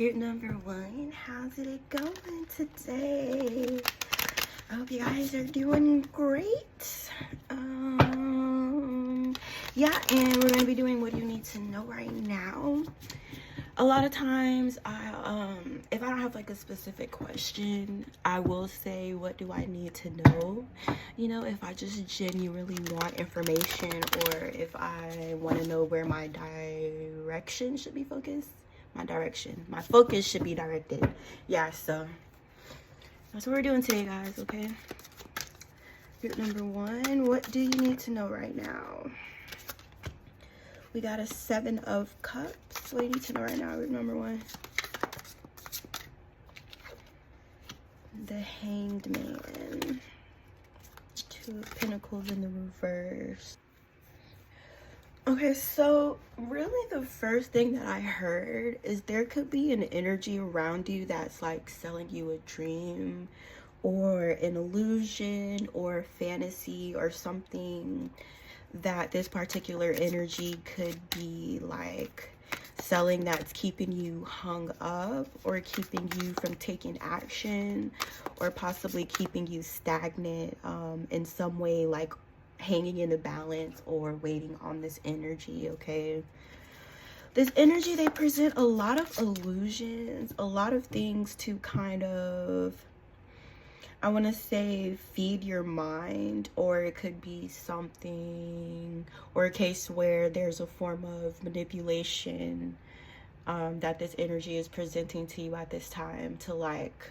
group number one, how's it going today? I hope you guys are doing great. Yeah, and we're gonna be doing what you need to know right now. A lot of times if I don't have like a specific question, I will say, what do I need to know? You know, if I just genuinely want information, or if I want to know where my direction should be focused. My focus should be directed. Yeah, so that's what we're doing today, guys. Okay, group number one, what do you need to know right now? We got a 7 of Cups. What do you need to know right now, group number one? The Hanged Man. 2 of Pentacles in the reverse. Okay, so really the first thing that I heard is there could be an energy around you that's like selling you a dream or an illusion or fantasy or something that this particular energy could be like selling, that's keeping you hung up or keeping you from taking action, or possibly keeping you stagnant in some way, like hanging in the balance or waiting on this energy. Okay, this energy, they present a lot of illusions, a lot of things to kind of, I want to say, feed your mind, or it could be something or a case where there's a form of manipulation that this energy is presenting to you at this time, to like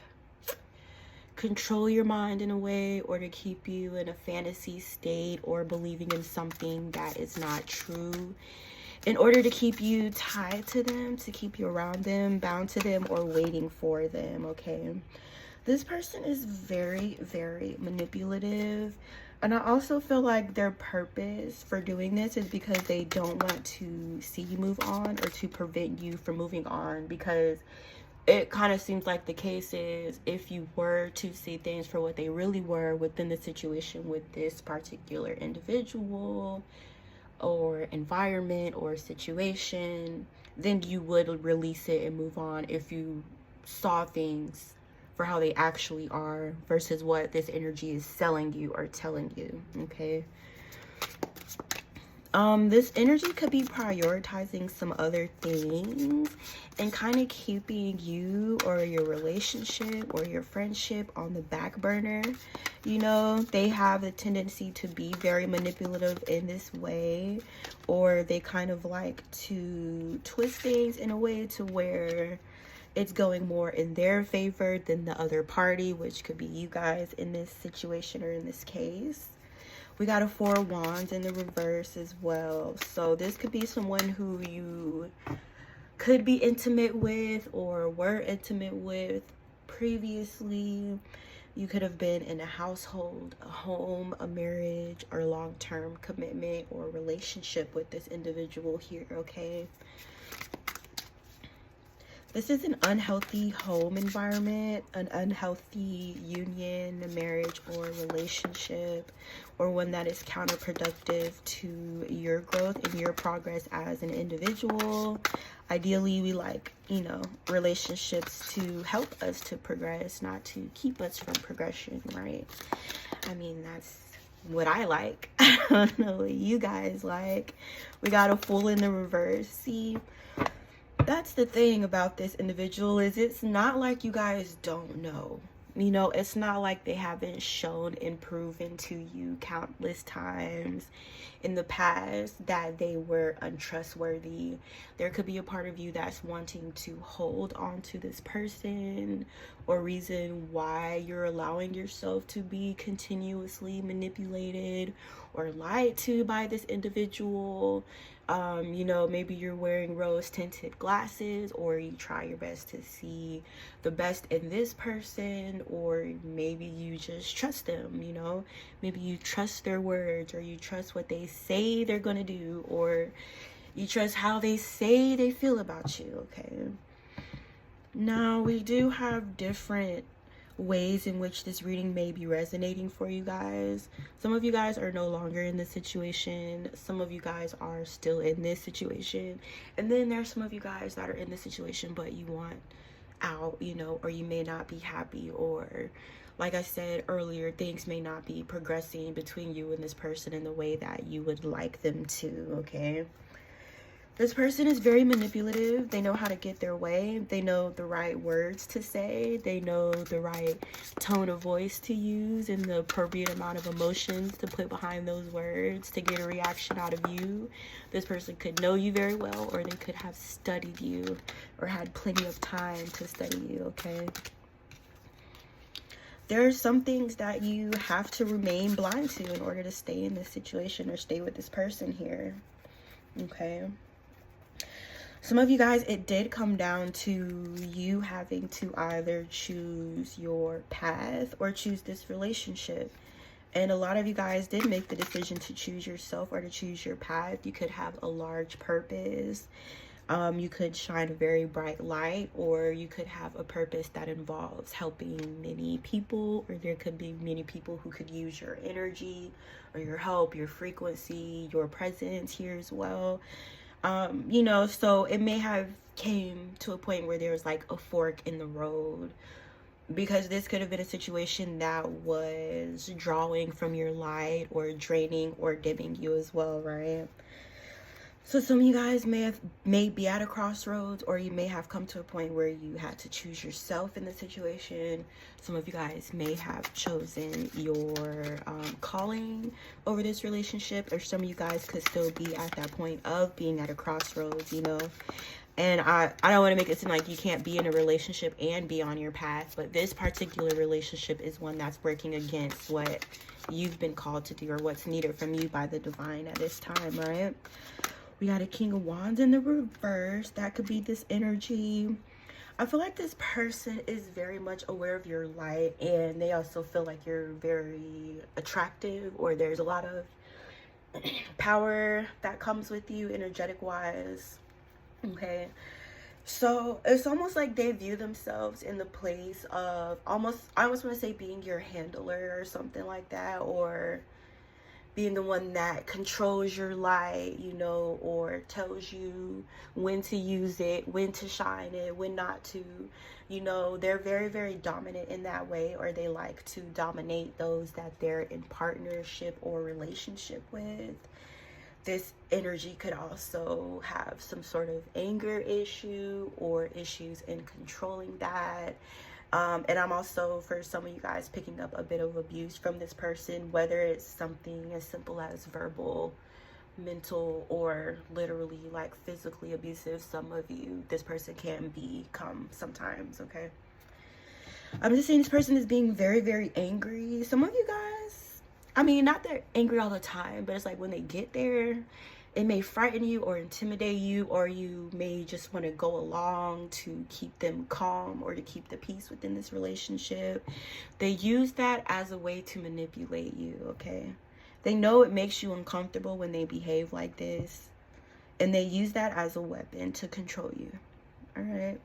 control your mind in a way, or to keep you in a fantasy state or believing in something that is not true, in order to keep you tied to them, to keep you around them, bound to them, or waiting for them. Okay, this person is very, very manipulative. And I also feel like their purpose for doing this is because they don't want to see you move on, or to prevent you from moving on. Because it kind of seems like the case is, if you were to see things for what they really were within the situation with this particular individual or environment or situation, then you would release it and move on if you saw things for how they actually are versus what this energy is selling you or telling you. Okay, this energy could be prioritizing some other things and kind of keeping you or your relationship or your friendship on the back burner. You know, they have a tendency to be very manipulative in this way, or they kind of like to twist things in a way to where it's going more in their favor than the other party, which could be you guys in this situation or in this case. We got a 4 of Wands in the reverse as well. So this could be someone who you could be intimate with or were intimate with previously. You could have been in a household, a home, a marriage, or long-term commitment or relationship with this individual here. Okay, this is an unhealthy home environment, an unhealthy union, marriage, or relationship, or one that is counterproductive to your growth and your progress as an individual. Ideally, we like, you know, relationships to help us to progress, not to keep us from progression, right? I mean, that's what I like. I don't know what you guys like. We got a Fool in the reverse. See, that's the thing about this individual, is it's not like you guys don't know. You know, it's not like they haven't shown and proven to you countless times in the past that they were untrustworthy. There could be a part of you that's wanting to hold on to this person, or reason why you're allowing yourself to be continuously manipulated or lied to by this individual. You know, maybe you're wearing rose tinted glasses, or you try your best to see the best in this person, or maybe you just trust them. You know, maybe you trust their words, or you trust what they say they're gonna do, or you trust how they say they feel about you. Okay, now we do have different ways in which this reading may be resonating for you guys. Some of you guys are no longer in this situation. Some of you guys are still in this situation. And then there's some of you guys that are in this situation, but you want out, you know, or you may not be happy, or like I said earlier, things may not be progressing between you and this person in the way that you would like them to, okay? This person is very manipulative. They know how to get their way. They know the right words to say. They know the right tone of voice to use and the appropriate amount of emotions to put behind those words to get a reaction out of you. This person could know you very well, or they could have studied you or had plenty of time to study you, okay? There are some things that you have to remain blind to in order to stay in this situation or stay with this person here, okay? Some of you guys, it did come down to you having to either choose your path or choose this relationship. And a lot of you guys did make the decision to choose yourself or to choose your path. You could have a large purpose. You could shine a very bright light, or you could have a purpose that involves helping many people, or there could be many people who could use your energy or your help, your frequency, your presence here as well. You know, so it may have came to a point where there was like a fork in the road, because this could have been a situation that was drawing from your light or draining or dimming you as well, right? So some of you guys may be at a crossroads, or you may have come to a point where you had to choose yourself in the situation. Some of you guys may have chosen your calling over this relationship, or some of you guys could still be at that point of being at a crossroads, you know. And I don't want to make it seem like you can't be in a relationship and be on your path, but this particular relationship is one that's working against what you've been called to do or what's needed from you by the divine at this time, right? We got a King of Wands in the reverse. That could be this energy. I feel like this person is very much aware of your light, and they also feel like you're very attractive, or there's a lot of power that comes with you energetic wise, okay? So it's almost like they view themselves in the place of I almost want to say being your handler or something like that, or being the one that controls your light, you know, or tells you when to use it, when to shine it, when not to, you know. They're very, very dominant in that way, or they like to dominate those that they're in partnership or relationship with. This energy could also have some sort of anger issue or issues in controlling that. And I'm also, for some of you guys, picking up a bit of abuse from this person, whether it's something as simple as verbal, mental, or literally like physically abusive. Some of you, this person can become sometimes, okay? I'm just saying this person is being very, very angry. Some of you guys, I mean, not they're angry all the time, but it's like when they get there, it may frighten you or intimidate you, or you may just want to go along to keep them calm or to keep the peace within this relationship. They use that as a way to manipulate you, okay? They know it makes you uncomfortable when they behave like this, and they use that as a weapon to control you, all right?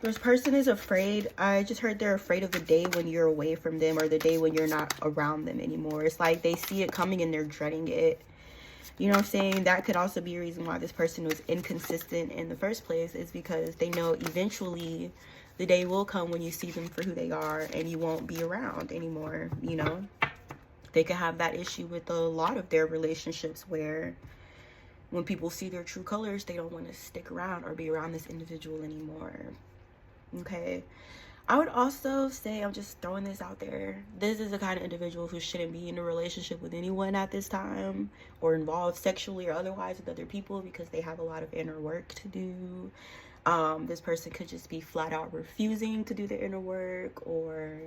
This person is afraid. I just heard they're afraid of the day when you're away from them, or the day when you're not around them anymore. It's like they see it coming and they're dreading it. You know what I'm saying? That could also be a reason why this person was inconsistent in the first place, is because they know eventually the day will come when you see them for who they are and you won't be around anymore, you know? They could have that issue with a lot of their relationships, where when people see their true colors, they don't want to stick around or be around this individual anymore. Okay, I would also say, I'm just throwing this out there, this is the kind of individual who shouldn't be in a relationship with anyone at this time, or involved sexually or otherwise with other people, because they have a lot of inner work to do. This person could just be flat out refusing to do the inner work, or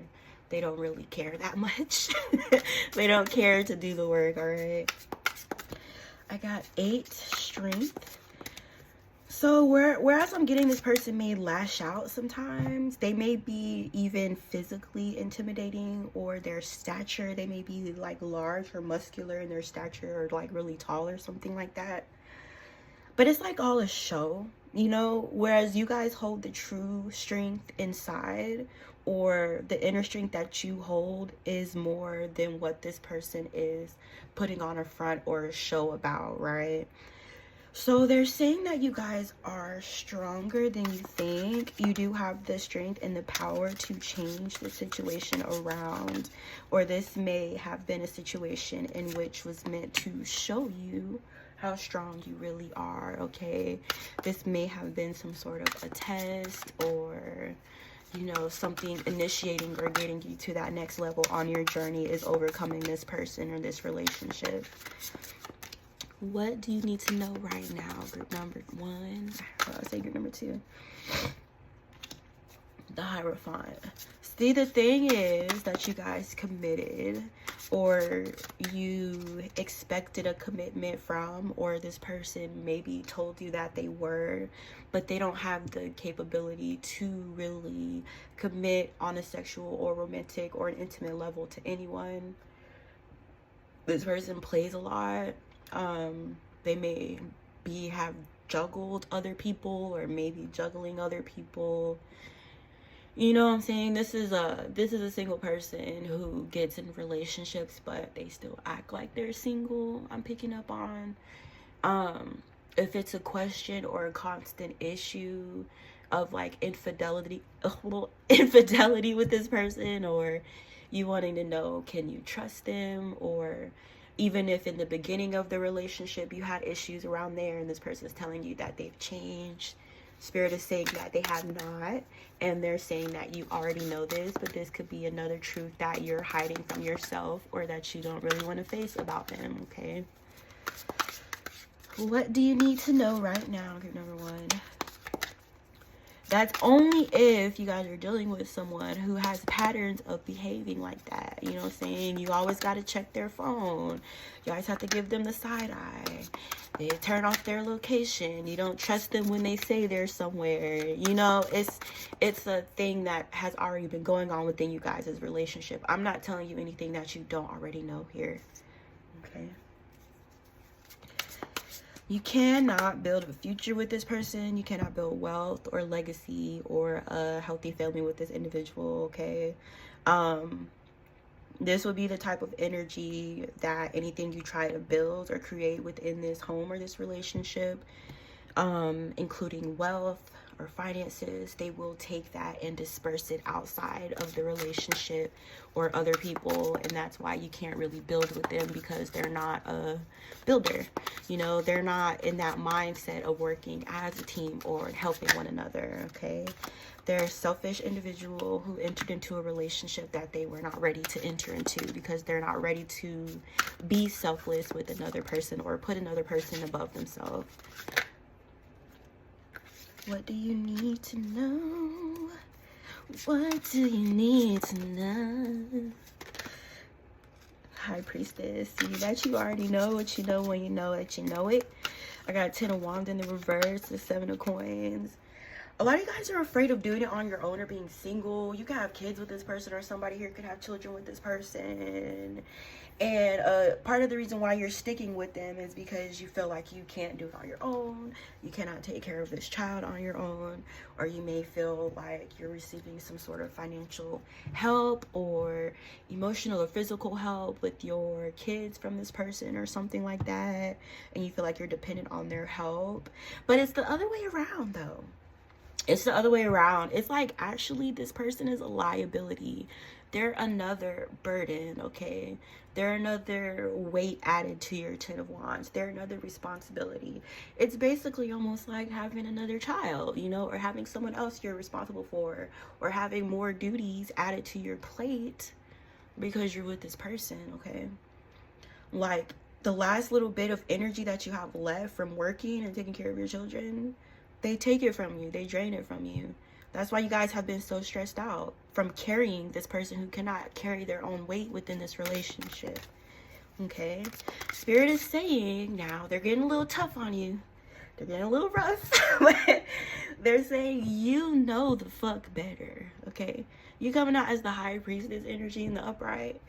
they don't really care that much. They don't care to do the work, all right? I got 8 strength. So whereas I'm getting this person may lash out sometimes, they may be even physically intimidating, or their stature, they may be like large or muscular in their stature, or like really tall or something like that. But it's like all a show, You know, whereas you guys hold the true strength inside, or the inner strength that you hold is more than what this person is putting on a front or a show about, right? So they're saying that you guys are stronger than you think. You do have the strength and the power to change the situation around, or this may have been a situation in which was meant to show you how strong you really are, okay? This may have been some sort of a test, or you know, something initiating or getting you to that next level on your journey is overcoming this person or this relationship. What do you need to know right now? Group number 1. I'll say group number 2. The Hierophant. See, the thing is that you guys committed, or you expected a commitment from, or this person maybe told you that they were, but they don't have the capability to really commit on a sexual or romantic or an intimate level to anyone. This person plays a lot. They may have juggled other people, or maybe juggling other people. You know what I'm saying? This is a single person who gets in relationships, but they still act like they're single. I'm picking up on. If it's a question or a constant issue of like infidelity with this person, or you wanting to know, can you trust them? Or even if in the beginning of the relationship you had issues around there and this person is telling you that they've changed, Spirit is saying that they have not, and they're saying that you already know this, but this could be another truth that you're hiding from yourself, or that you don't really want to face about them, okay? What do you need to know right now, group number 1? That's only if you guys are dealing with someone who has patterns of behaving like that. You know what I'm saying? You always got to check their phone. You always have to give them the side eye. They turn off their location. You don't trust them when they say they're somewhere. You know, it's a thing that has already been going on within you guys' relationship. I'm not telling you anything that you don't already know here. Okay? You cannot build a future with this person. You cannot build wealth or legacy or a healthy family with this individual, okay? This would be the type of energy that anything you try to build or create within this home or this relationship, including wealth or finances, they will take that and disperse it outside of the relationship or other people. And that's why you can't really build with them, because they're not a builder. You know, they're not in that mindset of working as a team or helping one another, okay? They're a selfish individual who entered into a relationship that they were not ready to enter into, because they're not ready to be selfless with another person or put another person above themselves. What do you need to know? What do you need to know? High Priestess. See, that you already know what you know when you know that you know it. I got 10 of Wands in the reverse, the 7 of Coins. A lot of you guys are afraid of doing it on your own or being single. You could have kids with this person, or somebody here could have children with this person. And part of the reason why you're sticking with them is because you feel like you can't do it on your own. You cannot take care of this child on your own. Or you may feel like you're receiving some sort of financial help or emotional or physical help with your kids from this person or something like that. And you feel like you're dependent on their help. But it's the other way around, though. It's the other way around. It's like, actually, this person is a liability. They're another burden, okay? They're another weight added to your 10 of Wands. They're another responsibility. It's basically almost like having another child, you know, or having someone else you're responsible for, or having more duties added to your plate because you're with this person, okay? Like, the last little bit of energy that you have left from working and taking care of your children, they take it from you. They drain it from you. That's why you guys have been so stressed out from carrying this person who cannot carry their own weight within this relationship. Okay? Spirit is saying now, they're getting a little tough on you. They're getting a little rough. But they're saying, you know the fuck better. Okay? You coming out as the High Priestess energy in the upright.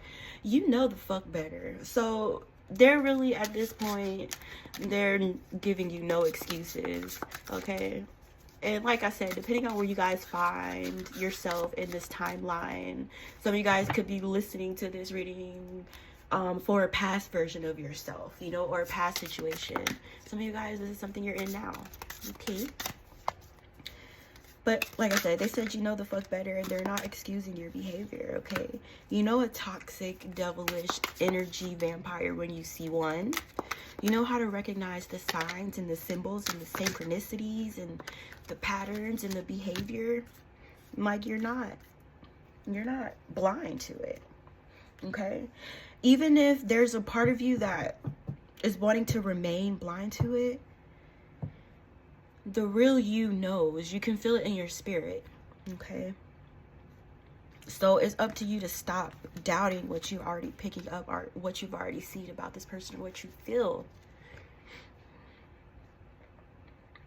You know the fuck better. So they're really, at this point, they're giving you no excuses, okay? And like I said, depending on where you guys find yourself in this timeline, some of you guys could be listening to this reading for a past version of yourself, you know, or a past situation. Some of you guys, this is something you're in now, okay? But like I said, they said you know the fuck better, and they're not excusing your behavior, okay? You know a toxic, devilish energy vampire when you see one. You know how to recognize the signs and the symbols and the synchronicities and the patterns and the behavior. Like, you're not blind to it, okay? Even if there's a part of you that is wanting to remain blind to it, the real you knows. You can feel it in your spirit, okay? So it's up to you to stop doubting what you're already picking up, or what you've already seen about this person, or what you feel.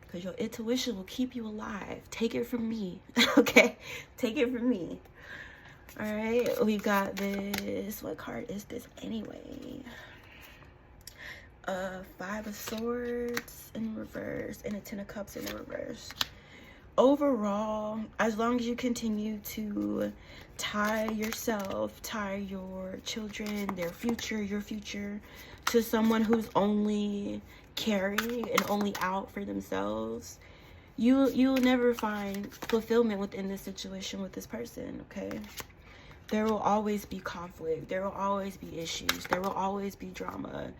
Because your intuition will keep you alive. Take it from me, okay? Take it from me. All right, we got this. What card is this anyway? 5 of Swords in reverse and a 10 of Cups in the reverse. Overall, as long as you continue to tie yourself, tie your children, their future, your future, to someone who's only caring and only out for themselves, you'll never find fulfillment within this situation with this person, okay? There will always be conflict. There will always be issues. There will always be drama.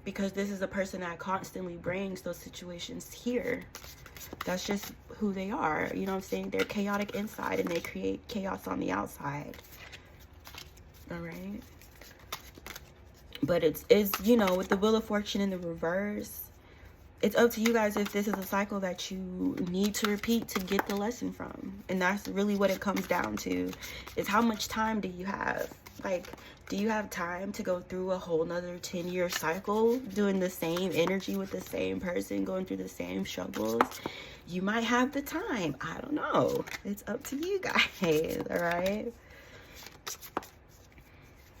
Because this is a person that constantly brings those situations here. That's just who they are. You know what I'm saying? They're chaotic inside and they create chaos on the outside. All right. But it's you know, with the Wheel of Fortune in the reverse, it's up to you guys if this is a cycle that you need to repeat to get the lesson from. And that's really what it comes down to, is how much time do you have? Like, do you have time to go through a whole nother 10-year cycle, doing the same energy with the same person, going through the same struggles? You might have the time. I don't know. It's up to you guys, all right?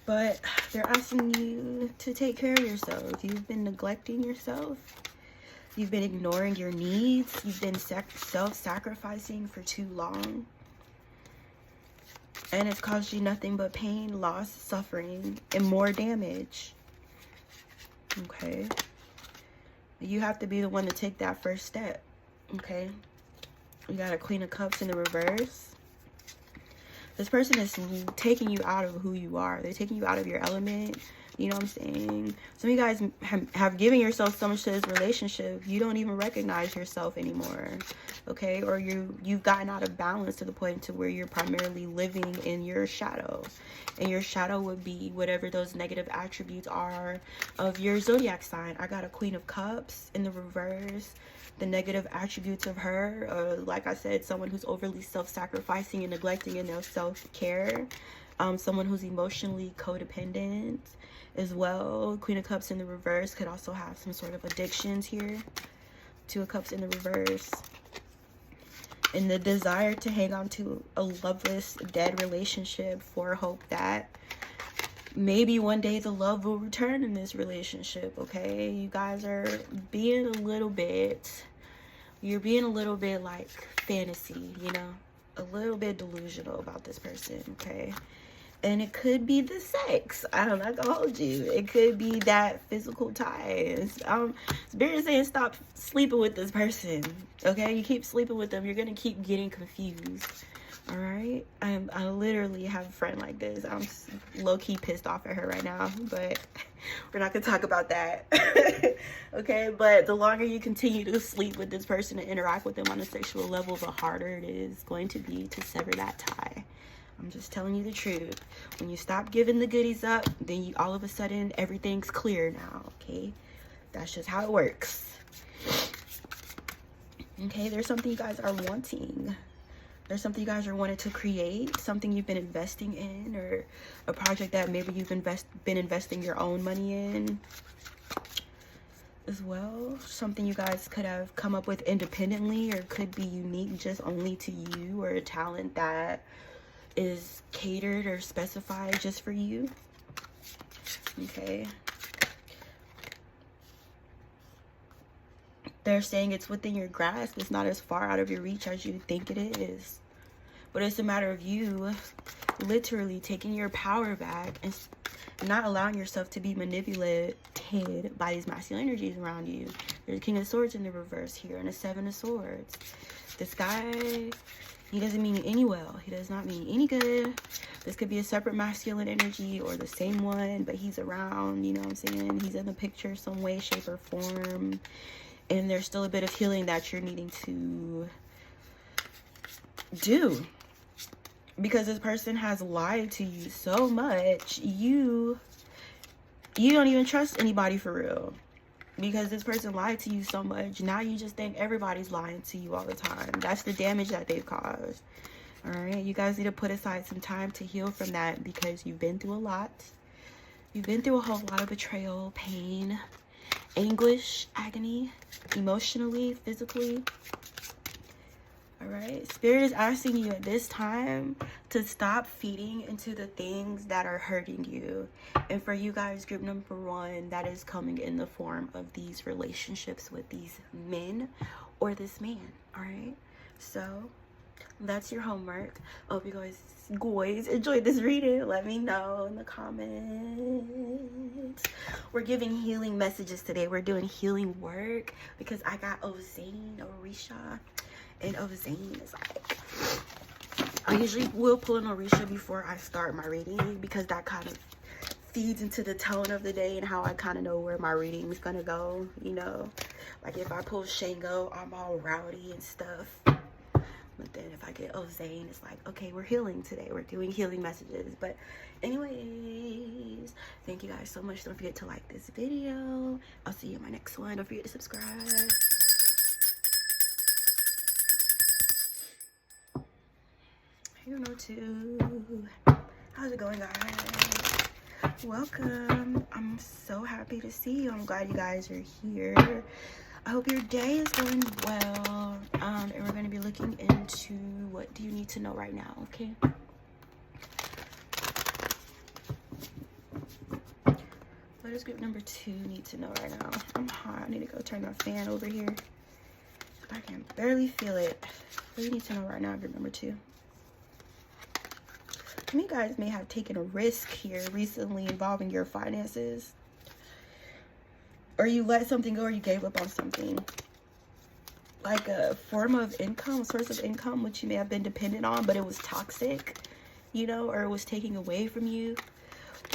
But they're asking you to take care of yourself. You've been neglecting yourself. You've been ignoring your needs. You've been self-sacrificing for too long. And it's caused you nothing but pain, loss, suffering, and more damage. Okay? You have to be the one to take that first step. Okay? We got a Queen of Cups in the reverse. This person is taking you out of who you are. They're taking you out of your element. You know what I'm saying? Some of you guys have given yourself so much to this relationship, you don't even recognize yourself anymore, okay? Or you've gotten out of balance to the point to where you're primarily living in your shadow. And your shadow would be whatever those negative attributes are of your zodiac sign. I got a Queen of Cups in the reverse. The negative attributes of her, like I said, someone who's overly self-sacrificing and neglecting in their self-care. Someone who's emotionally codependent as well. Queen of Cups in the reverse could also have some sort of addictions here. 2 of Cups in the reverse. And the desire to hang on to a loveless, dead relationship for hope that maybe one day the love will return in this relationship, okay? You guys are being a little bit, you're being a little bit like fantasy, you know? A little bit delusional about this person, okay? And it could be the sex. I'm not gonna hold you. It could be that physical ties. Spirit is saying stop sleeping with this person, okay? You keep sleeping with them, you're gonna keep getting confused, all right? I literally have a friend like this. I'm low-key pissed off at her right now, but we're not gonna talk about that, okay? But the longer you continue to sleep with this person and interact with them on a sexual level, the harder it is going to be to sever that tie. I'm just telling you the truth. When you stop giving the goodies up, then you all of a sudden everything's clear now, okay? That's just how it works. Okay, there's something you guys are wanting. There's something you guys are wanting to create, something you've been investing in, or a project that maybe you've been investing your own money in as well. Something you guys could have come up with independently, or could be unique just only to you, or a talent that is catered or specified just for you. Okay, They're saying it's within your grasp. It's not as far out of your reach as you think it is. But it's a matter of you literally taking your power back and not allowing yourself to be manipulated by these masculine energies around you. There's King of Swords in the reverse here and a Seven of Swords. This guy, he doesn't mean any well. He does not mean any good. This could be a separate masculine energy or the same one, but he's around, you know what I'm saying? He's in the picture some way, shape, or form. And there's still a bit of healing that you're needing to do. Because this person has lied to you so much, you don't even trust anybody for real. Because this person lied to you so much, now you just think everybody's lying to you all the time. That's the damage that they've caused. All right, you guys need to put aside some time to heal from that, because you've been through a lot. You've been through a whole lot of betrayal, pain, anguish, agony, emotionally, physically. All right, Spirit is asking you at this time to stop feeding into the things that are hurting you. And for you guys, group number 1, that is coming in the form of these relationships with these men or this man. All right, so that's your homework. I hope you guys enjoyed this reading. Let me know in the comments. We're giving healing messages today. We're doing healing work because I got Orisha. And Ovazane is like, I usually will pull an Orisha before I start my reading, because that kind of feeds into the tone of the day and how I kind of know where my reading is gonna go, you know. Like if I pull Shango, I'm all rowdy and stuff. But then if I get Ovazane, it's like, okay, we're healing today. We're doing healing messages. But anyways, thank you guys so much. Don't forget to like this video. I'll see you in my next one. Don't forget to subscribe. You know too. How's it going, guys? Welcome. I'm so happy to see you. I'm glad you guys are here. I hope your day is going well. And we're going to be looking into what do you need to know right now, okay? What does group number 2 need to know right now? I'm hot. I need to go turn my fan over here. I can barely feel it. What do you need to know right now, group number 2? You guys may have taken a risk here recently involving your finances, or you let something go, or you gave up on something, like a form of income, a source of income which you may have been dependent on, but it was toxic, you know, or it was taking away from you,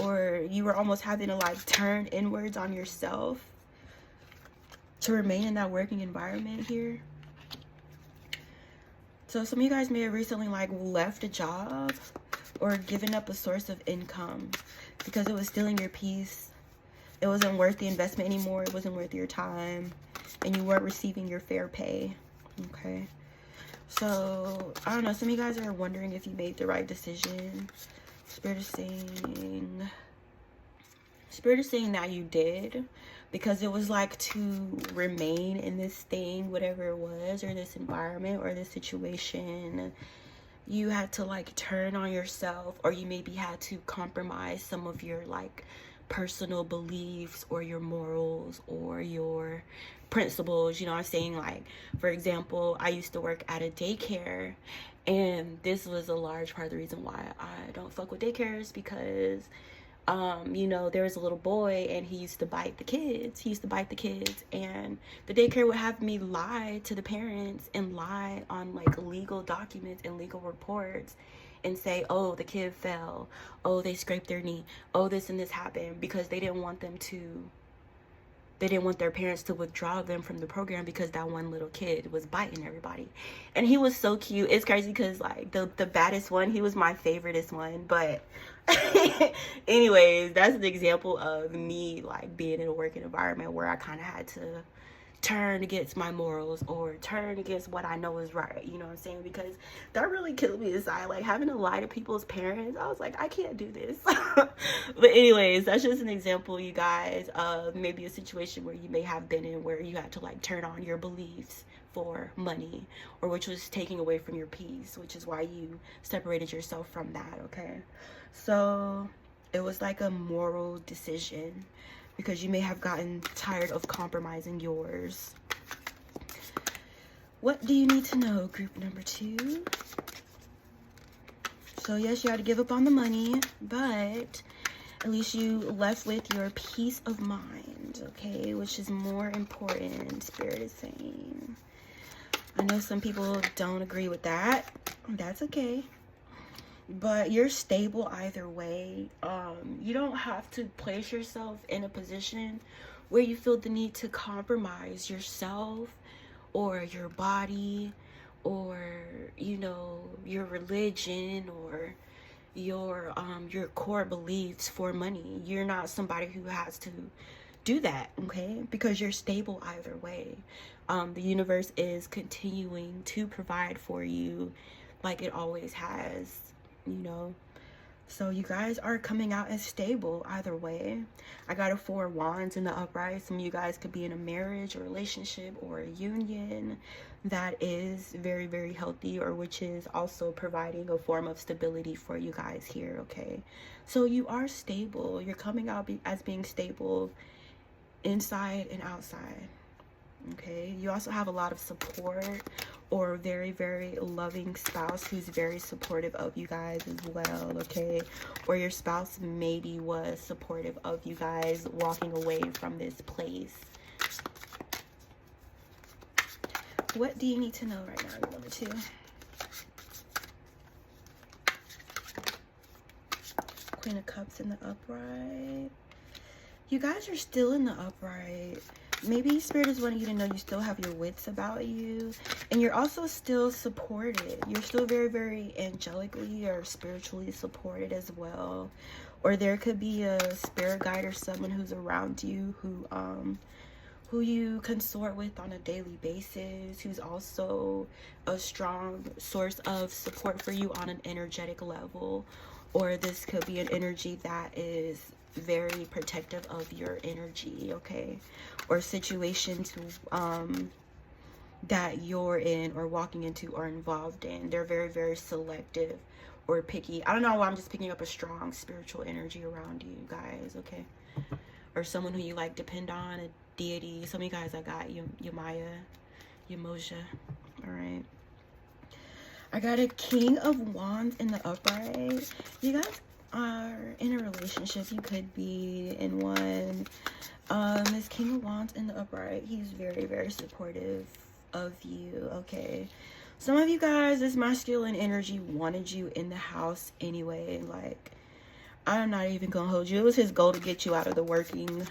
or you were almost having to like turn inwards on yourself to remain in that working environment here. So some of you guys may have recently like left a job or given up a source of income because it was stealing your peace. It wasn't worth the investment anymore. It wasn't worth your time, and you weren't receiving your fair pay. Okay, so I don't know, some of you guys are wondering if you made the right decision. Spirit is saying that you did, because it was like to remain in this thing, whatever it was, or this environment or this situation, you had to like turn on yourself, or you maybe had to compromise some of your like personal beliefs or your morals or your principles. You know what I'm saying? Like, for example, I used to work at a daycare, and this was a large part of the reason why I don't fuck with daycares, because you know, there was a little boy and he used to bite the kids. And the daycare would have me lie to the parents and lie on like legal documents and legal reports and say, oh, the kid fell, oh, they scraped their knee, oh, this and this happened, because they didn't want their parents to withdraw them from the program because that one little kid was biting everybody. And he was so cute. It's crazy because like the baddest one, he was my favoriteest one. But anyways, that's an example of me like being in a working environment where I kind of had to turn against my morals or turn against what I know is right, you know what I'm saying? Because that really killed me inside, like having to lie to people's parents. I was like, I can't do this. But anyways, that's just an example, you guys, of maybe a situation where you may have been in where you had to like turn on your beliefs for money, or which was taking away from your peace, which is why you separated yourself from that. Okay, so it was like a moral decision, because you may have gotten tired of compromising yours. What do you need to know, group number 2? So yes, you had to give up on the money, but at least you left with your peace of mind, okay? Which is more important, Spirit is saying. I know some people don't agree with that. That's okay. But you're stable either way. You don't have to place yourself in a position where you feel the need to compromise yourself or your body or, you know, your religion or your core beliefs for money. You're not somebody who has to do that, okay? Because you're stable either way. The universe is continuing to provide for you like it always has, you know. So you guys are coming out as stable either way. I got a 4 of Wands in the upright. Some of you guys could be in a marriage or relationship or a union that is very, very healthy, or which is also providing a form of stability for you guys here, okay? So you are stable. You're coming out as being stable inside and outside, okay? You also have a lot of support, or very, very loving spouse who's very supportive of you guys as well, okay? Or your spouse maybe was supportive of you guys walking away from this place. What do you need to know right now, number 2? Queen of Cups in the upright. You guys are still in the upright. Maybe Spirit is wanting you to know you still have your wits about you, and you're also still supported. You're still very, very angelically or spiritually supported as well. Or there could be a spirit guide or someone who's around you who you consort with on a daily basis, who's also a strong source of support for you on an energetic level. Or this could be an energy that is very protective of your energy, okay? Or situations that you're in or walking into or involved in, they're very, very selective or picky. I don't know why I'm just picking up a strong spiritual energy around you guys, okay? Or someone who you like depend on, a deity. Some of you guys, I got Yamaya, Yamoja, all right? I got a King of Wands in the upright. You guys are in a relationship. You could be in one. This King of Wands in the upright, he's very, very supportive of you, okay? Some of you guys, this masculine energy wanted you in the house anyway. Like, I'm not even gonna hold you. It was his goal to get you out of the working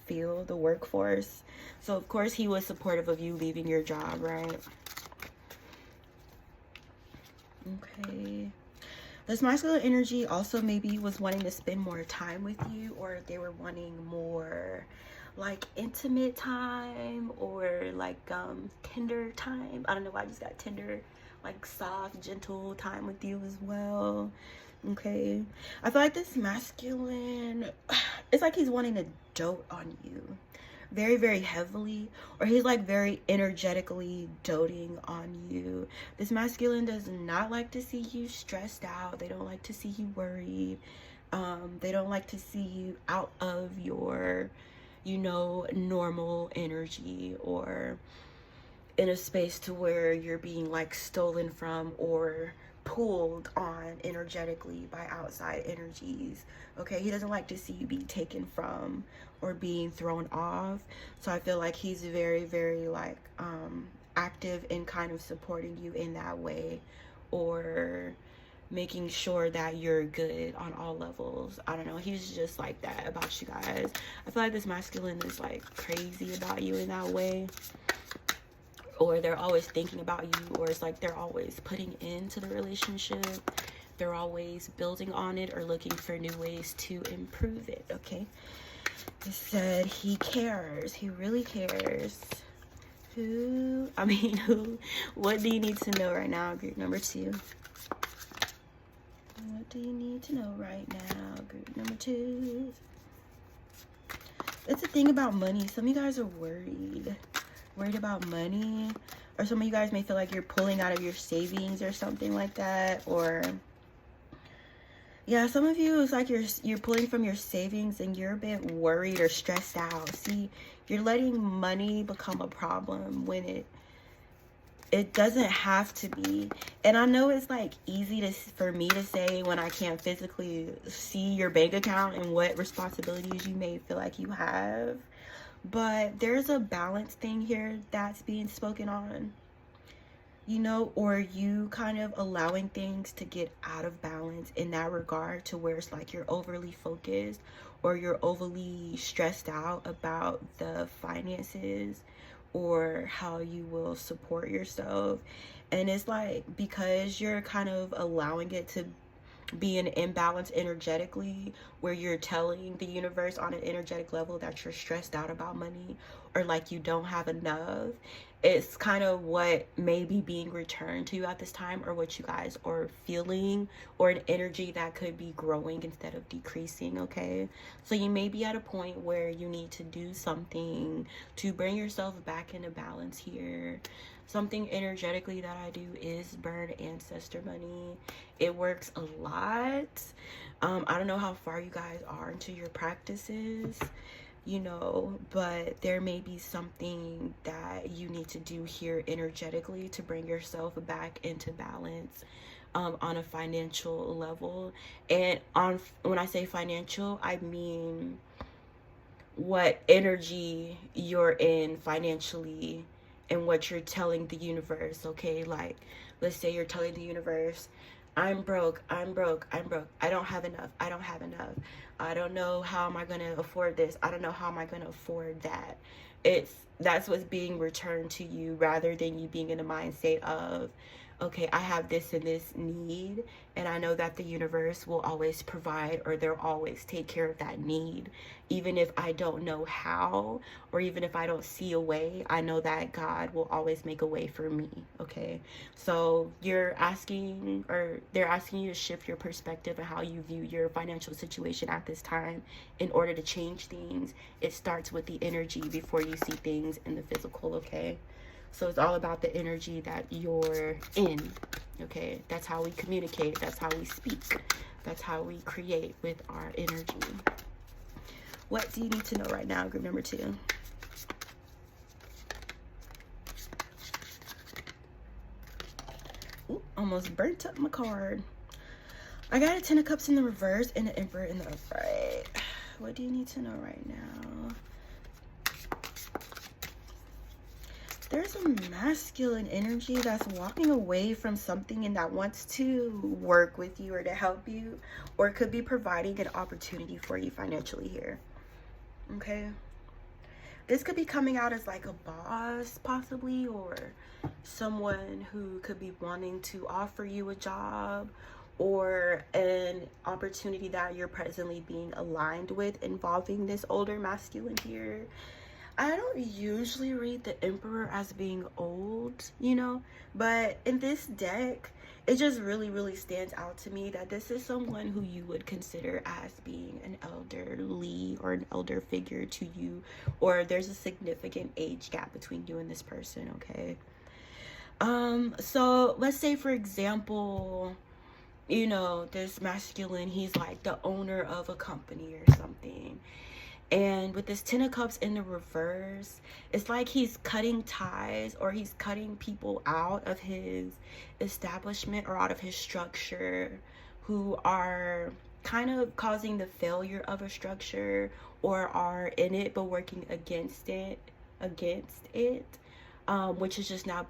field, the workforce. So of course he was supportive of you leaving your job, right? Okay. This masculine energy also maybe was wanting to spend more time with you, or they were wanting more like intimate time, or like tender time. I don't know why I just got tender, like soft, gentle time with you as well. Okay. I feel like this masculine, it's like he's wanting to dote on you very, very heavily, or he's like very energetically doting on you. This masculine does not like to see you stressed out. They don't like to see you worried. They don't like to see you out of your, you know, normal energy, or in a space to where you're being like stolen from or pulled on energetically by outside energies, okay? He doesn't like to see you be taken from or being thrown off. So I feel like he's very, very like active in kind of supporting you in that way, or making sure that you're good on all levels. I don't know, he's just like that about you guys. I feel like this masculine is like crazy about you in that way, or they're always thinking about you, or it's like they're always putting into the relationship. They're always building on it or looking for new ways to improve it, okay? It said he cares. He really cares. What do you need to know right now, group number 2? What do you need to know right now, group number 2? It's a thing about money. Some of you guys are worried about money, or some of you guys may feel like you're pulling out of your savings or something like that. Or yeah, some of you, it's like you're pulling from your savings and you're a bit worried or stressed out. See, you're letting money become a problem when It doesn't have to be. And I know it's like easy for me to say when I can't physically see your bank account and what responsibilities you may feel like you have. But there's a balance thing here that's being spoken on, you know, or you kind of allowing things to get out of balance in that regard, to where it's like you're overly focused or you're overly stressed out about the finances or how you will support yourself. And it's like, because you're kind of allowing it to be an imbalance energetically, where you're telling the universe on an energetic level that you're stressed out about money, or like you don't have enough, it's kind of what may be being returned to you at this time, or what you guys are feeling, or an energy that could be growing instead of decreasing. Okay, so you may be at a point where you need to do something to bring yourself back into balance here. Something energetically that I do is burn ancestor money. It works a lot. I don't know how far you guys are into your practices, you know, but there may be something that you need to do here energetically to bring yourself back into balance on a financial level. And when I say financial, I mean what energy you're in financially and what you're telling the universe. Okay, like let's say you're telling the universe, I'm broke, I'm broke, I'm broke, I don't have enough, I don't have enough, I don't know how am I going to afford this, I don't know how am I going to afford that. That's what's being returned to you, rather than you being in a mindset of, okay, I have this and this need, and I know that the universe will always provide, or they'll always take care of that need. Even if I don't know how, or even if I don't see a way, I know that God will always make a way for me. Okay, so you're asking, or they're asking you to shift your perspective and how you view your financial situation at this time in order to change things. It starts with the energy before you see things in the physical. Okay, so it's all about the energy that you're in. Okay, that's how we communicate, that's how we speak, that's how we create with our energy. What do you need to know right now, group number 2? Ooh, almost burnt up my card. I got a 10 of Cups in the reverse and the Emperor in the upright. What do you need to know right now? There's a masculine energy that's walking away from something and that wants to work with you or to help you, or it could be providing an opportunity for you financially here. Okay, this could be coming out as like a boss possibly, or someone who could be wanting to offer you a job or an opportunity that you're presently being aligned with involving this older masculine here. I don't usually read the Emperor as being old, you know, but in this deck, it just really stands out to me that this is someone who you would consider as being an elderly or an elder figure to you, or there's a significant age gap between you and this person. Okay, so let's say, for example, you know, this masculine, he's like the owner of a company or something. And with this 10 of Cups in the reverse, it's like he's cutting ties, or he's cutting people out of his establishment or out of his structure who are kind of causing the failure of a structure, or are in it but working against it, which is just now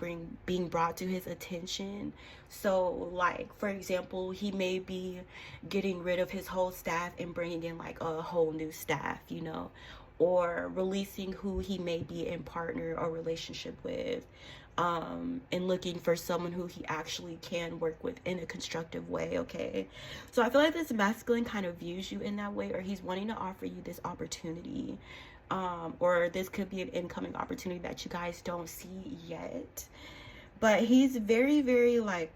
being brought to his attention. So like, for example, he may be getting rid of his whole staff and bringing in like a whole new staff, you know, or releasing who he may be in partner or relationship with, and looking for someone who he actually can work with in a constructive way. Okay, so I feel like this masculine kind of views you in that way, or he's wanting to offer you this opportunity, or this could be an incoming opportunity that you guys don't see yet. But he's very like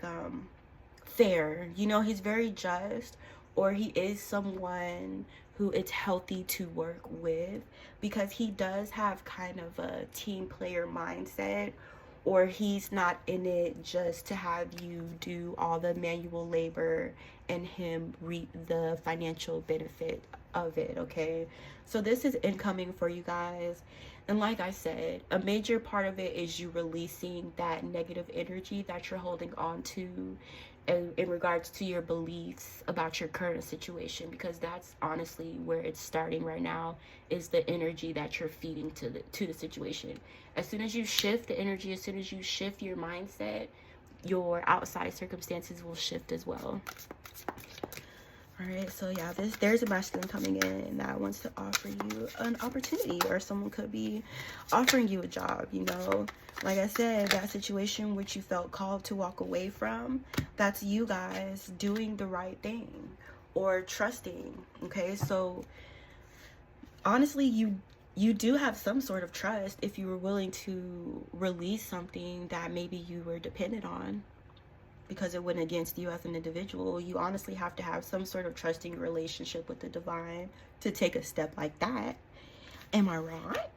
fair, you know, he's very just, or he is someone who it's healthy to work with, because he does have kind of a team player mindset, or he's not in it just to have you do all the manual labor and him reap the financial benefit of it, okay? So this is incoming for you guys. And like I said, a major part of it is you releasing that negative energy that you're holding on to in regards to your beliefs about your current situation, because that's honestly where it's starting right now, is the energy that you're feeding to the situation. As soon as you shift the energy, as soon as you shift your mindset, your outside circumstances will shift as well. All right, so yeah, there's a masculine coming in that wants to offer you an opportunity, or someone could be offering you a job, you know. Like I said, that situation which you felt called to walk away from, that's you guys doing the right thing or trusting, okay? So honestly, you do have some sort of trust if you were willing to release something that maybe you were dependent on, because it went against you as an individual. You honestly have to have some sort of trusting relationship with the divine to take a step like that. Am I right?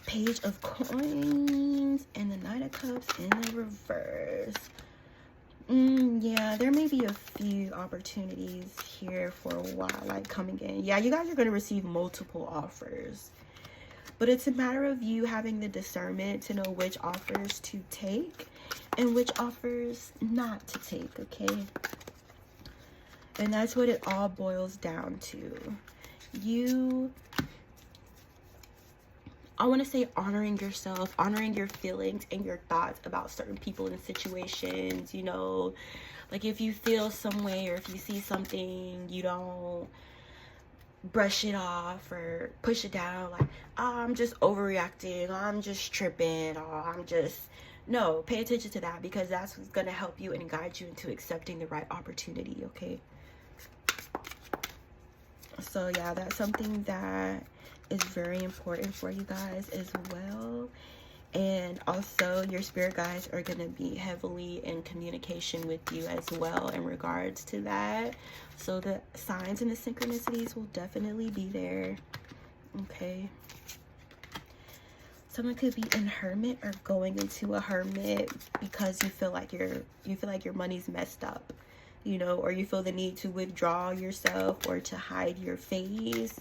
Page of Coins and the Knight of Cups in the reverse. Yeah, there may be a few opportunities here for a while, like coming in. Yeah, you guys are going to receive multiple offers. But it's a matter of you having the discernment to know which offers to take and which offers not to take, okay? And that's what it all boils down to. I want to say honoring yourself, honoring your feelings and your thoughts about certain people and situations, you know. Like if you feel some way or if you see something, you don't brush it off or push it down like, oh, I'm just overreacting, or I'm just tripping, or no, pay attention to that, because that's what's going to help you and guide you into accepting the right opportunity, okay? So yeah, that's something that is very important for you guys as well. And also your spirit guides are going to be heavily in communication with you as well in regards to that. So the signs and the synchronicities will definitely be there, okay? Someone could be in hermit or going into a hermit because you feel like your money's messed up, you know, or you feel the need to withdraw yourself or to hide your face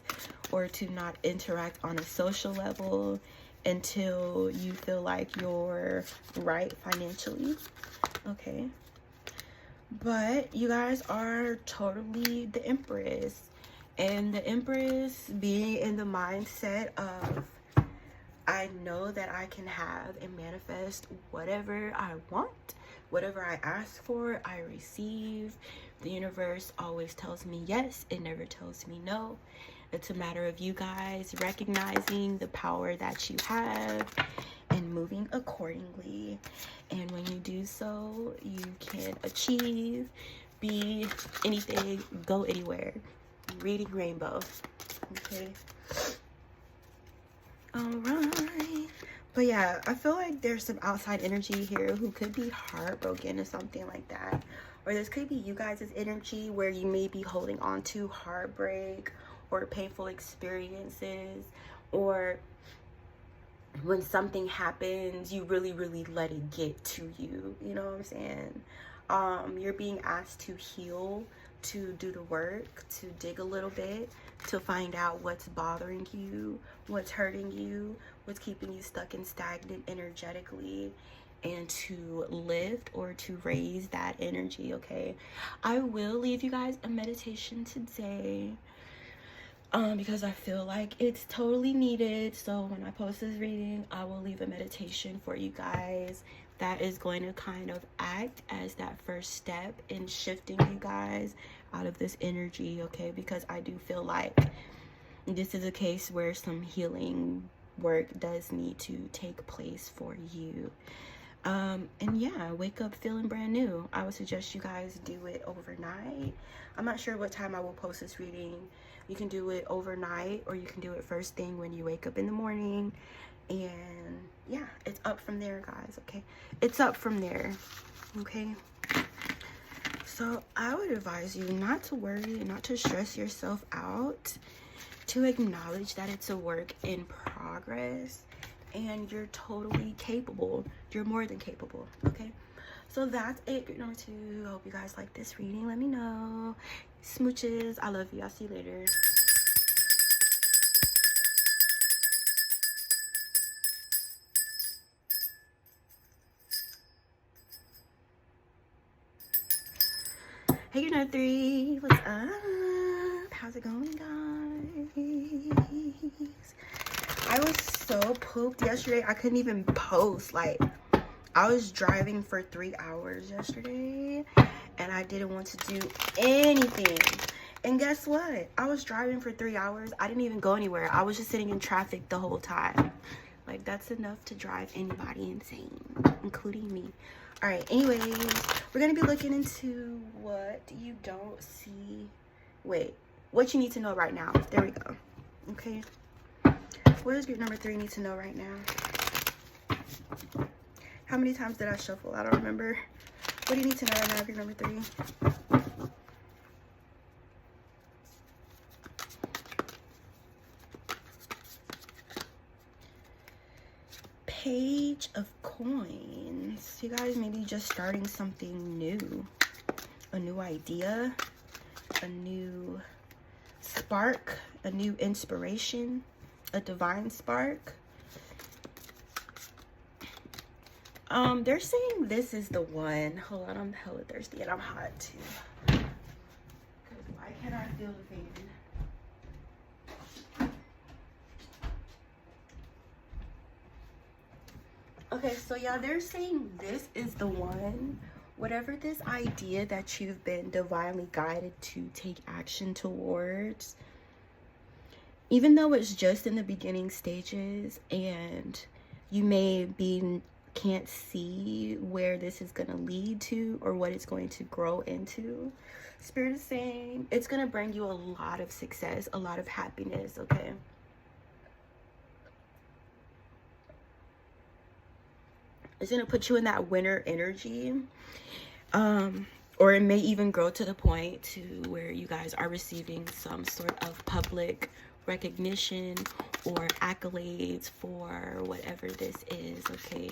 or to not interact on a social level until you feel like you're right financially, okay? But you guys are totally the Empress, and the Empress being in the mindset of, I know that I can have and manifest whatever I want. Whatever I ask for, I receive. The universe always tells me yes. It never tells me no. It's a matter of you guys recognizing the power that you have and moving accordingly. And when you do so, you can achieve, be anything, go anywhere. Reading rainbow. Okay. Alright. But yeah, I feel like there's some outside energy here who could be heartbroken or something like that. Or this could be you guys' energy where you may be holding on to heartbreak or painful experiences, or when something happens, you really let it get to you. You know what I'm saying? You're being asked to heal, to do the work, to dig a little bit, to find out what's bothering you, what's hurting you, what's keeping you stuck and stagnant energetically, and to lift or to raise that energy, okay? I will leave you guys a meditation today, because I feel like it's totally needed. So when I post this reading, I will leave a meditation for you guys that is going to kind of act as that first step in shifting you guys out of this energy, okay? Because I do feel like this is a case where some healing work does need to take place for you. And yeah, wake up feeling brand new. I would suggest you guys do it overnight. I'm not sure what time I will post this reading. You can do it overnight, or you can do it first thing when you wake up in the morning. And yeah, it's up from there, guys, okay? It's up from there, okay? So I would advise you not to worry and not to stress yourself out, to acknowledge that it's a work in progress, and you're totally capable. You're more than capable, okay? So that's it, group number 2. I hope you guys like this reading. Let me know. Smooches. I love you. I'll see you later. Hey, group number 3. What's up? How's it going, guys? I was so pooped yesterday. I couldn't even post. Like, I was driving for 3 hours yesterday, and I didn't want to do anything. And guess what? I was driving for 3 hours. I didn't even go anywhere. I was just sitting in traffic the whole time. Like, that's enough to drive anybody insane, including me. All right, anyways, we're going to be looking into what you don't see. Wait, what you need to know right now. There we go. Okay. What does group number 3 need to know right now? How many times did I shuffle? I don't remember. What do you need to know right now, group number 3? Page of Coins. You guys may be just starting something new. A new idea. A new spark. A new inspiration. A divine spark. They're saying this is the one. Hold on, I'm hella thirsty and I'm hot too. Because why can't I feel the fan? Okay, so yeah, they're saying this is the one. Whatever this idea that you've been divinely guided to take action towards, even though it's just in the beginning stages and you can't see where this is going to lead to or what it's going to grow into, Spirit is saying it's going to bring you a lot of success, a lot of happiness, okay? It's going to put you in that winner energy. Or it may even grow to the point to where you guys are receiving some sort of public recognition or accolades for whatever this is, okay?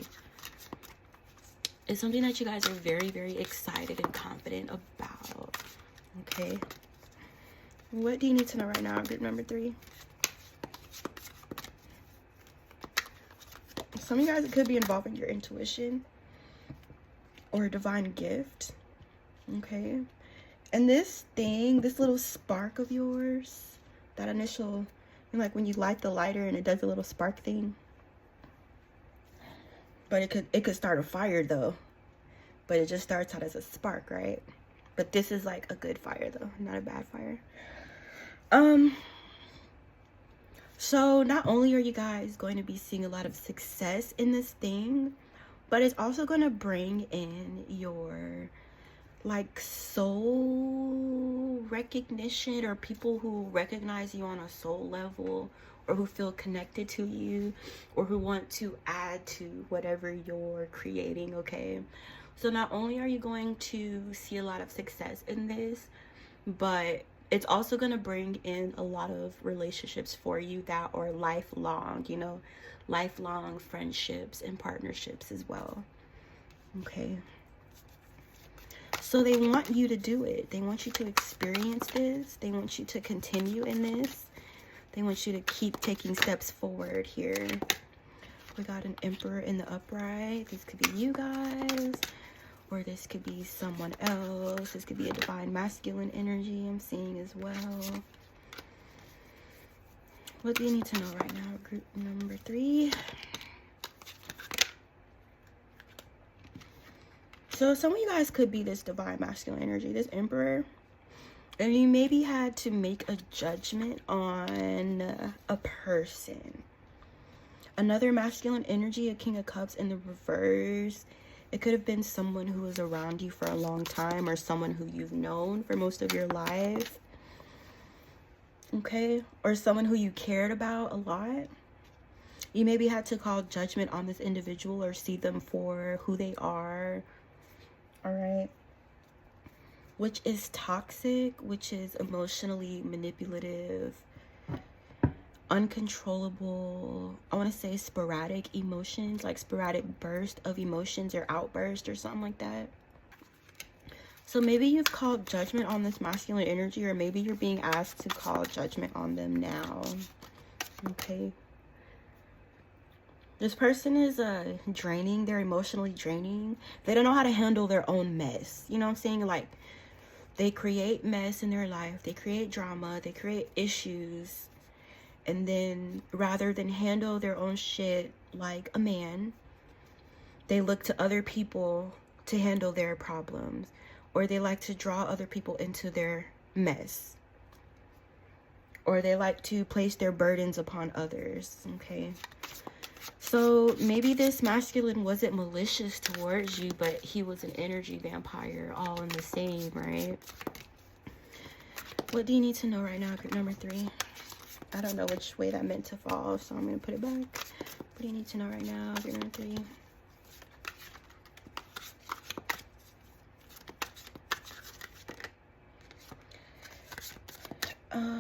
It's something that you guys are very, very excited and confident about, okay? What do you need to know right now, group number 3? Some of you guys, it could be involving your intuition or a divine gift, okay? And this thing, this little spark of yours, that initial, like when you light the lighter and it does a little spark thing. But it could start a fire though. But it just starts out as a spark, right? But this is like a good fire though, not a bad fire. So not only are you guys going to be seeing a lot of success in this thing, but it's also going to bring in your like soul recognition, or people who recognize you on a soul level, or who feel connected to you, or who want to add to whatever you're creating, okay? So not only are you going to see a lot of success in this, but it's also going to bring in a lot of relationships for you that are lifelong, you know, lifelong friendships and partnerships as well, okay? So they want you to do it. They want you to experience this. They want you to continue in this. They want you to keep taking steps forward here. We got an Emperor in the upright. This could be you guys, or this could be someone else. This could be a divine masculine energy I'm seeing as well. What do you need to know right now, group number 3? So some of you guys could be this divine masculine energy, this Emperor. And you maybe had to make a judgment on a person. Another masculine energy, a King of Cups in the reverse. It could have been someone who was around you for a long time, or someone who you've known for most of your life. Okay? Or someone who you cared about a lot. You maybe had to call judgment on this individual or see them for who they are. All right? Which is toxic, which is emotionally manipulative, uncontrollable, I want to say sporadic emotions, like sporadic burst of emotions or outburst or something like that. So maybe you've called judgment on this masculine energy, or maybe you're being asked to call judgment on them now. Okay. This person is draining. They're emotionally draining. They don't know how to handle their own mess. You know what I'm saying? Like, they create mess in their life. They create drama. They create issues. And then rather than handle their own shit like a man, they look to other people to handle their problems. Or they like to draw other people into their mess. Or they like to place their burdens upon others. Okay. So maybe this masculine wasn't malicious towards you, but he was an energy vampire, all in the same, right? What do you need to know right now, group number 3? I don't know which way that meant to fall, so I'm going to put it back. What do you need to know right now, group number 3?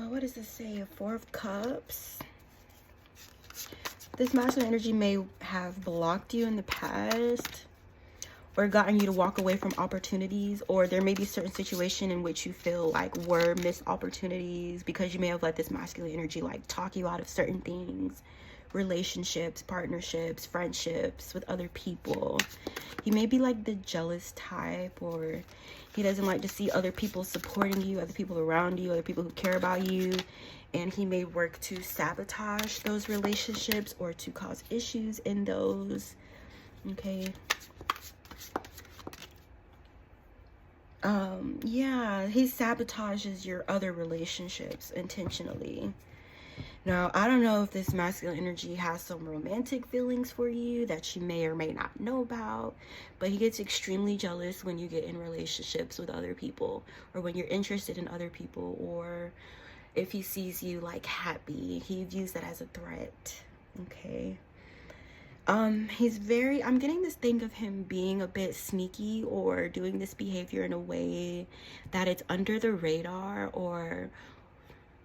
What does this say? 4 of Cups. This masculine energy may have blocked you in the past, or gotten you to walk away from opportunities, or there may be certain situation in which you feel like were missed opportunities because you may have let this masculine energy like talk you out of certain things, relationships, partnerships, friendships with other people. He may be like the jealous type, or he doesn't like to see other people supporting you, other people around you, other people who care about you. And he may work to sabotage those relationships or to cause issues in those. Okay. Yeah, he sabotages your other relationships intentionally. Now, I don't know if this masculine energy has some romantic feelings for you that you may or may not know about, but he gets extremely jealous when you get in relationships with other people, or when you're interested in other people, or if he sees you like happy, he views that as a threat. Okay. He's very, I'm getting this thing of him being a bit sneaky, or doing this behavior in a way that it's under the radar, or,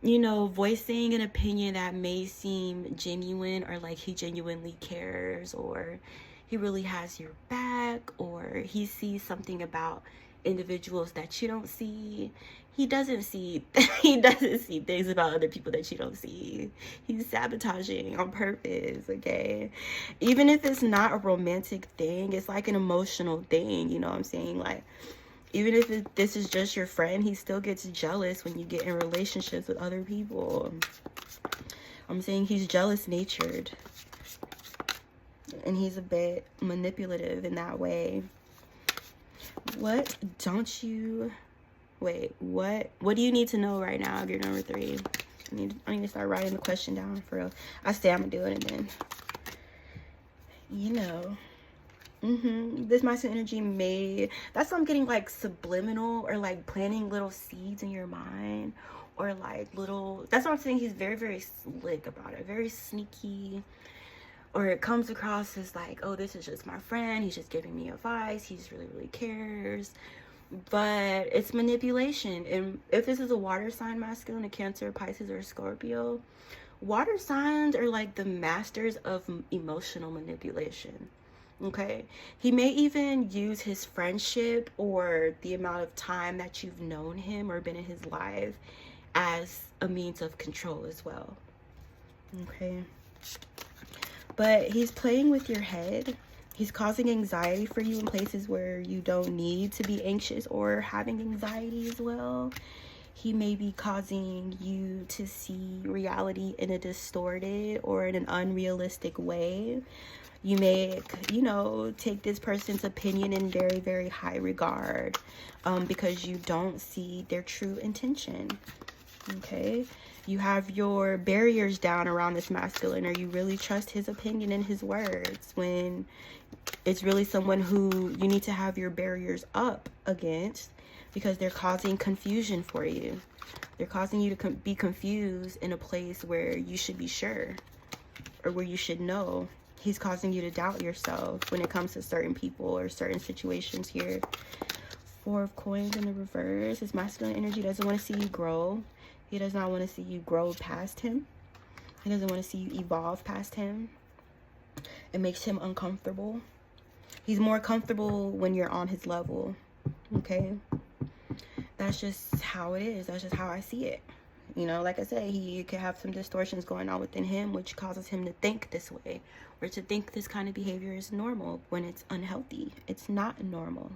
you know, voicing an opinion that may seem genuine, or like he genuinely cares, or he really has your back, or he sees something about individuals that you don't see. He doesn't see things about other people that you don't see. He's sabotaging on purpose, okay? Even if it's not a romantic thing, it's like an emotional thing, you know what I'm saying? Like, even if this is just your friend, he still gets jealous when you get in relationships with other people. I'm saying he's jealous natured, and he's a bit manipulative in that way. What don't you... Wait, what do you need to know right now, group number 3? I need to start writing the question down for real. I say I'm gonna do it, and then, you know, this masculine energy may, that's what I'm getting, like subliminal, or like planting little seeds in your mind, or like little, that's what I'm saying. He's very, very slick about it, very sneaky. Or it comes across as like, oh, this is just my friend, he's just giving me advice, he just really, really cares. But it's manipulation. And if this is a water sign masculine, a Cancer, Pisces, or Scorpio, water signs are like the masters of emotional manipulation. Okay, he may even use his friendship or the amount of time that you've known him or been in his life as a means of control as well. Okay, but he's playing with your head. He's causing anxiety for you in places where you don't need to be anxious or having anxiety as well. He may be causing you to see reality in a distorted or in an unrealistic way. You may, you know, take this person's opinion in very, very high regard because you don't see their true intention. Okay, you have your barriers down around this masculine, or you really trust his opinion and his words, when it's really someone who you need to have your barriers up against, because they're causing confusion for you. They're causing you to be confused in a place where you should be sure, or where you should know. He's causing you to doubt yourself when it comes to certain people or certain situations here. 4 of Coins in the reverse. His masculine energy doesn't want to see you grow. He does not want to see you grow past him. He doesn't want to see you evolve past him. It makes him uncomfortable. He's more comfortable when you're on his level, okay? That's just how it is. That's just how I see it. You know, like I said, he could have some distortions going on within him, which causes him to think this way, or to think this kind of behavior is normal when it's unhealthy. It's not normal.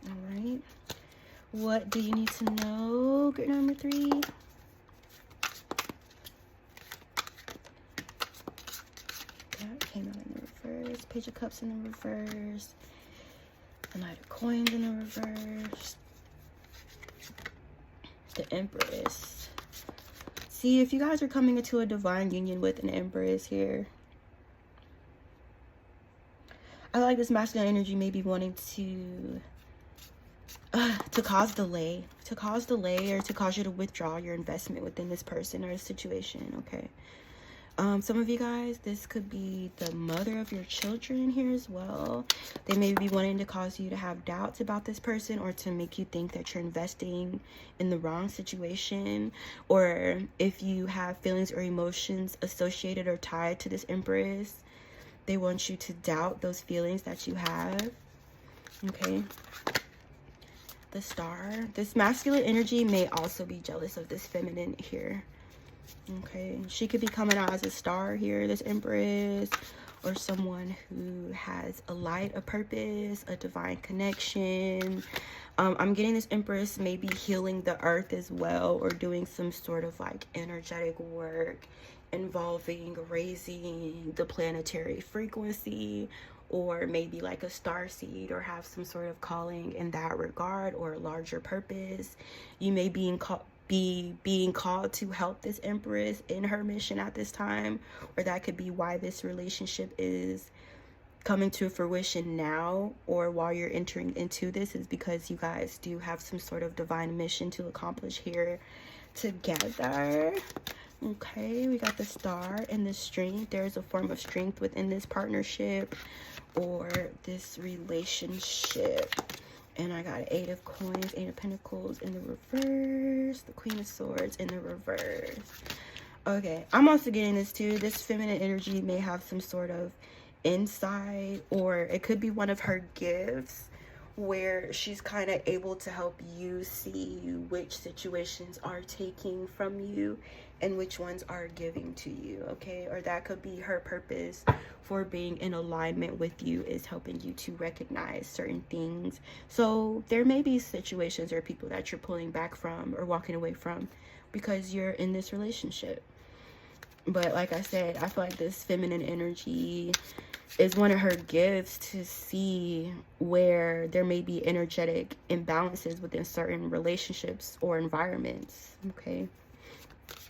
All right. What do you need to know? Grid number 3. That came out in the reverse. Page of Cups in the reverse. The Knight of Coins in the reverse. The Empress. See, if you guys are coming into a divine union with an Empress here, I like this masculine energy may be wanting to cause delay, or to cause you to withdraw your investment within this person or situation, okay? Some of you guys, this could be the mother of your children here as well. They may be wanting to cause you to have doubts about this person, or to make you think that you're investing in the wrong situation. Or if you have feelings or emotions associated or tied to this Empress, they want you to doubt those feelings that you have, okay? The Star. This masculine energy may also be jealous of this feminine here. Okay, she could be coming out as a star here, this Empress, or someone who has a light, a purpose, a divine connection. I'm getting this Empress maybe healing the earth as well, or doing some sort of like energetic work involving raising the planetary frequency, or maybe like a star seed, or have some sort of calling in that regard, or a larger purpose. You may be being called to help this Empress in her mission at this time, or that could be why this relationship is coming to fruition now, or while you're entering into this, is because you guys do have some sort of divine mission to accomplish here together. Okay, we got the Star and the Strength. There's a form of strength within this partnership or this relationship. And I got 8 of Coins, 8 of Pentacles in the reverse, the Queen of Swords in the reverse. Okay, I'm also getting this too. This feminine energy may have some sort of insight, or it could be one of her gifts where she's kind of able to help you see which situations are taking from you and which ones are giving to you, okay? Or that could be her purpose for being in alignment with you, is helping you to recognize certain things. So there may be situations or people that you're pulling back from or walking away from because you're in this relationship. But like I said, I feel like this feminine energy is one of her gifts to see where there may be energetic imbalances within certain relationships or environments, okay?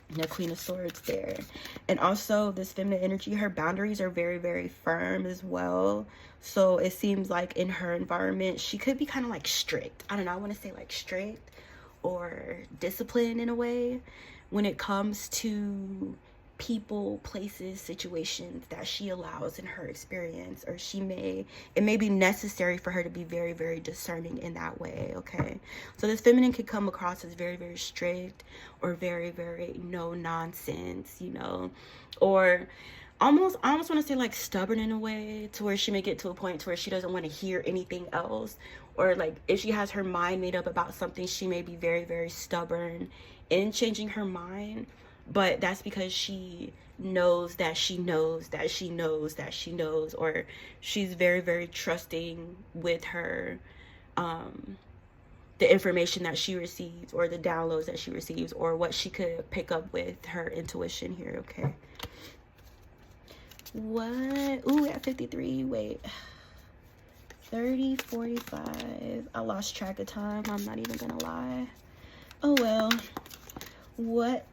The Queen of Swords there. And also this feminine energy, her boundaries are very, very firm as well. So it seems like in her environment, she could be kind of like strict. I don't know, I want to say like strict or disciplined in a way when it comes to people, places, situations that she allows in her experience, or it may be necessary for her to be very, very discerning in that way, okay? So this feminine could come across as very, very strict, or very, very no nonsense, you know, or I almost want to say like stubborn in a way, to where she may get to a point to where she doesn't want to hear anything else, or like if she has her mind made up about something, she may be very, very stubborn in changing her mind. But that's because she knows that she knows that she knows that she knows, or she's very, very trusting with her, the information that she receives, or the downloads that she receives, or what she could pick up with her intuition here, okay? What? Ooh, at 53, wait. 30, 45. I lost track of time, I'm not even gonna lie. Oh well. What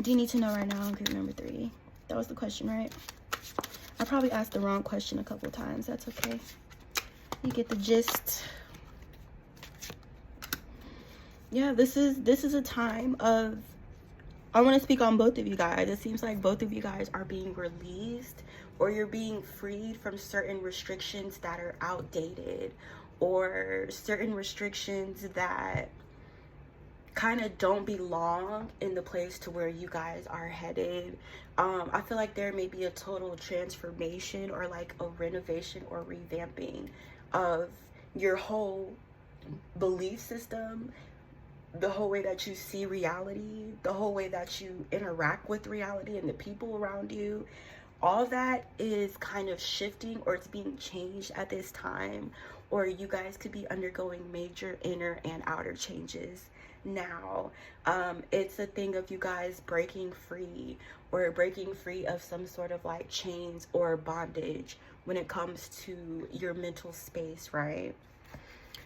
do you need to know right now on group number 3? That was the question, right? I probably asked the wrong question a couple times. That's okay. You get the gist. Yeah, this is a time of, I want to speak on both of you guys. It seems like both of you guys are being released, or you're being freed from certain restrictions that are outdated, or certain restrictions that kind of don't belong in the place to where you guys are headed. I feel like there may be a total transformation or like a renovation or revamping of your whole belief system, the whole way that you see reality, the whole way that you interact with reality and the people around you. All that is kind of shifting, or it's being changed at this time, or you guys could be undergoing major inner and outer changes now. It's a thing of you guys breaking free, or breaking free of some sort of like chains or bondage when it comes to your mental space, right?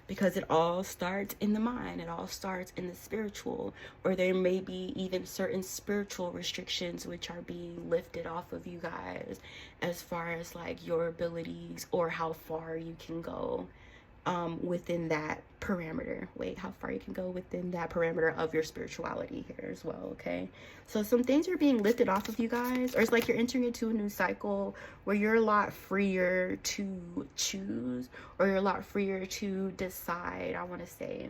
Because it all starts in the mind, it all starts in the spiritual, or there may be even certain spiritual restrictions which are being lifted off of you guys as far as like your abilities or how far you can go within that parameter. How far you can go within that parameter of your spirituality here as well, okay? So some things are being lifted off of you guys, or it's like you're entering into a new cycle where you're a lot freer to choose, or you're a lot freer to decide, I want to say.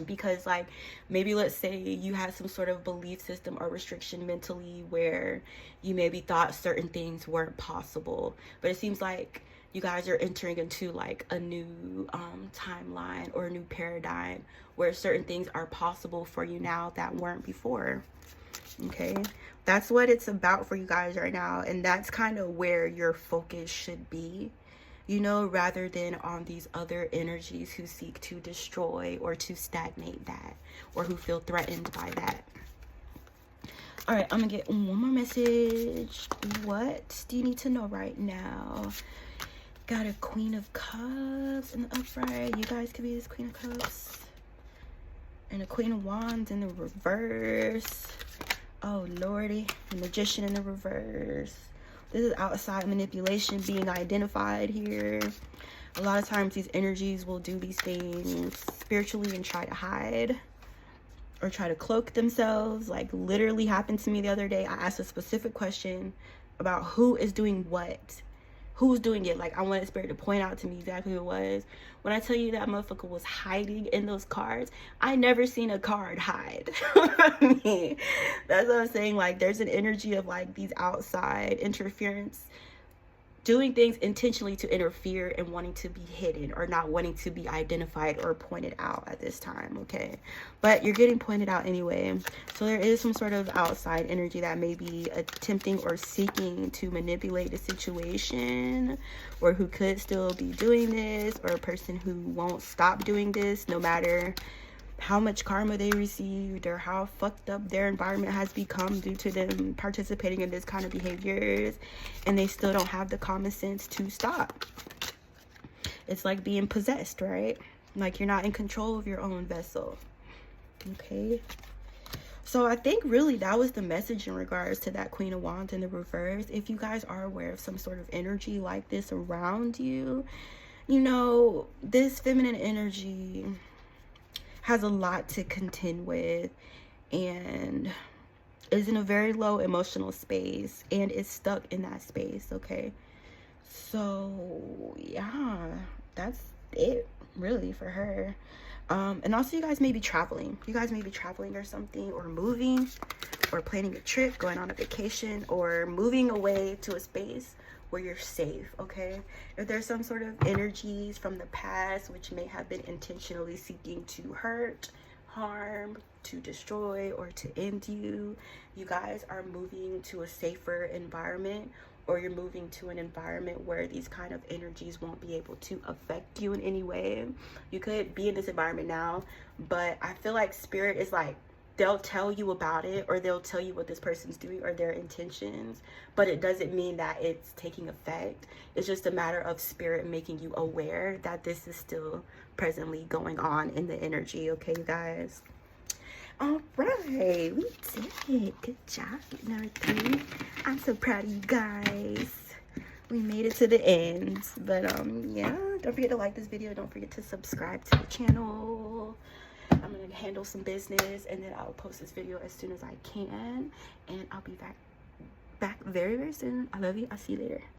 Because like maybe let's say you had some sort of belief system or restriction mentally where you maybe thought certain things weren't possible, but it seems like you guys are entering into like a new timeline or a new paradigm where certain things are possible for you now that weren't before. Okay, that's what it's about for you guys right now, and that's kind of where your focus should be, you know, rather than on these other energies who seek to destroy or to stagnate that, or who feel threatened by that. All right, I'm gonna get one more message. What do you need to know right now? Got a Queen of Cups in the upright. You guys could be this Queen of Cups. And a Queen of Wands in the reverse. Oh, Lordy. The Magician in the reverse. This is outside manipulation being identified here. A lot of times these energies will do these things spiritually and try to hide or try to cloak themselves. Like literally happened to me the other day. I asked a specific question about who is doing what. Who's doing it? Like I wanted Spirit to point out to me exactly who it was. When I tell you that motherfucker was hiding in those cards, I never seen a card hide. I mean, that's what I'm saying. Like there's an energy of like these outside interference, doing things intentionally to interfere and wanting to be hidden or not wanting to be identified or pointed out at this time, okay? But you're getting pointed out anyway. So there is some sort of outside energy that may be attempting or seeking to manipulate the situation, or who could still be doing this, or a person who won't stop doing this no matter how much karma they received or how fucked up their environment has become due to them participating in this kind of behaviors, and they still don't have the common sense to stop. It's like being possessed, right? Like you're not in control of your own vessel. Okay, so I think really that was the message in regards to that Queen of Wands in the reverse. If you guys are aware of some sort of energy like this around you, you know, this feminine energy has a lot to contend with and is in a very low emotional space and is stuck in that space, okay? So yeah, that's it really for her. And also you guys may be traveling. You guys may be traveling or something, or moving, or planning a trip, going on a vacation, or moving away to a space where you're safe, okay? If there's some sort of energies from the past which may have been intentionally seeking to hurt, harm, to destroy, or to end you, you guys are moving to a safer environment, or you're moving to an environment where these kind of energies won't be able to affect you in any way. You could be in this environment now, but I feel like Spirit is like, they'll tell you about it, or they'll tell you what this person's doing or their intentions, but it doesn't mean that it's taking effect. It's just a matter of Spirit making you aware that this is still presently going on in the energy, okay, you guys? All right, we did it. Good job getting everything. I'm so proud of you guys. We made it to the end. But yeah, don't forget to like this video. Don't forget to subscribe to the channel. I'm gonna handle some business, and then I'll post this video as soon as I can, and I'll be back very, very soon. I love you. I'll see you later.